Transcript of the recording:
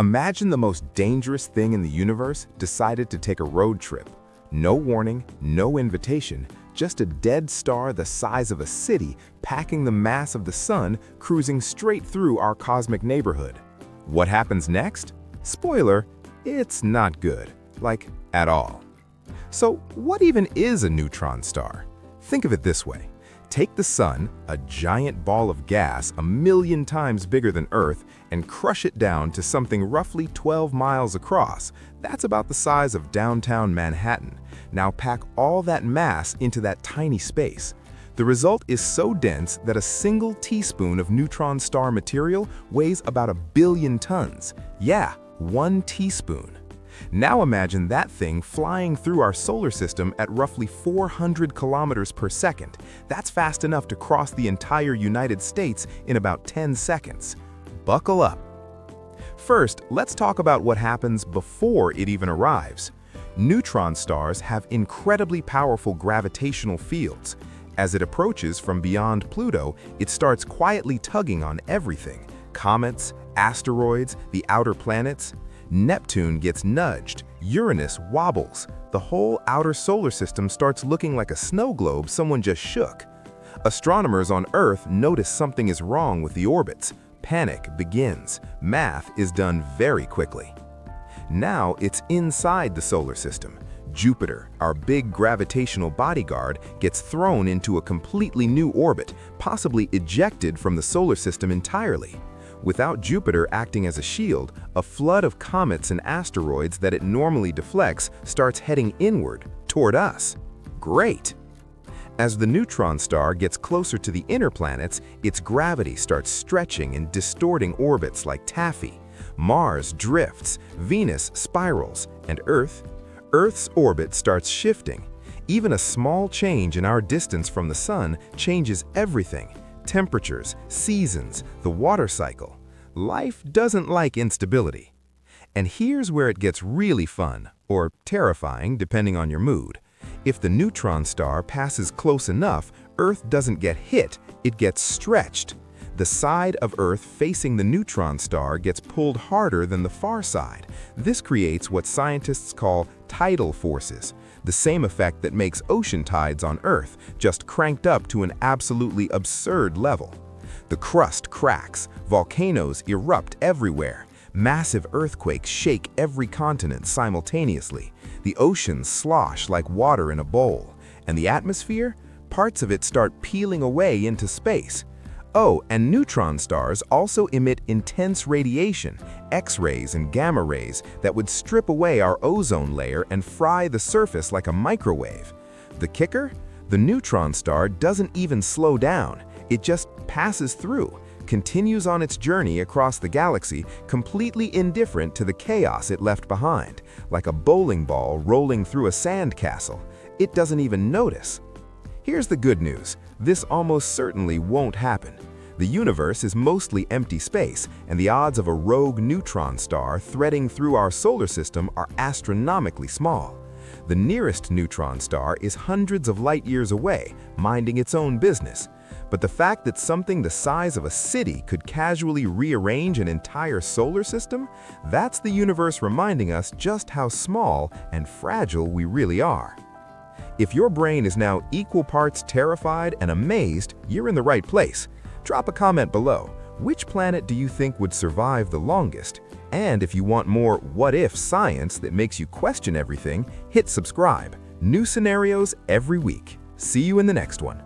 Imagine the most dangerous thing in the universe decided to take a road trip. No warning, no invitation, just a dead star the size of a city packing the mass of the sun cruising straight through our cosmic neighborhood. What happens next? Spoiler, it's not good, like at all. So what even is a neutron star? Think of it this way. Take the sun, a giant ball of gas 1,000,000 times bigger than Earth, and crush it down to something roughly 12 miles across. That's about the size of downtown Manhattan. Now pack all that mass into that tiny space. The result is so dense that a single teaspoon of neutron star material weighs about 1,000,000,000 tons. Yeah, 1 teaspoon. Now imagine that thing flying through our solar system at roughly 400 kilometers per second. That's fast enough to cross the entire United States in about 10 seconds. Buckle up. First, let's talk about what happens before it even arrives. Neutron stars have incredibly powerful gravitational fields. As it approaches from beyond Pluto, it starts quietly tugging on everything: comets, asteroids, the outer planets. Neptune gets nudged, Uranus wobbles. The whole outer solar system starts looking like a snow globe someone just shook. Astronomers on Earth notice something is wrong with the orbits. Panic begins. Math is done very quickly. Now it's inside the solar system. Jupiter, our big gravitational bodyguard, gets thrown into a completely new orbit, possibly ejected from the solar system entirely. Without Jupiter acting as a shield, a flood of comets and asteroids that it normally deflects starts heading inward, toward us. Great! As the neutron star gets closer to the inner planets, its gravity starts stretching and distorting orbits like taffy. Mars drifts, Venus spirals, and Earth's orbit starts shifting. Even a small change in our distance from the sun changes everything. Temperatures, seasons, the water cycle. Life doesn't like instability. And here's where it gets really fun, or terrifying depending on your mood. If the neutron star passes close enough, Earth doesn't get hit, it gets stretched. The side of Earth facing the neutron star gets pulled harder than the far side. This creates what scientists call tidal forces, the same effect that makes ocean tides on Earth, just cranked up to an absolutely absurd level. The crust cracks, volcanoes erupt everywhere, massive earthquakes shake every continent simultaneously, the oceans slosh like water in a bowl, and the atmosphere? Parts of it start peeling away into space. Oh, and neutron stars also emit intense radiation, X-rays and gamma rays, that would strip away our ozone layer and fry the surface like a microwave. The kicker? The neutron star doesn't even slow down. It just passes through, continues on its journey across the galaxy, completely indifferent to the chaos it left behind, like a bowling ball rolling through a sand castle. It doesn't even notice. Here's the good news. This almost certainly won't happen. The universe is mostly empty space, and the odds of a rogue neutron star threading through our solar system are astronomically small. The nearest neutron star is hundreds of light years away, minding its own business. But the fact that something the size of a city could casually rearrange an entire solar system, that's the universe reminding us just how small and fragile we really are. If your brain is now equal parts terrified and amazed, you're in the right place. Drop a comment below. Which planet do you think would survive the longest? And if you want more what-if science that makes you question everything, hit subscribe. New scenarios every week. See you in the next one.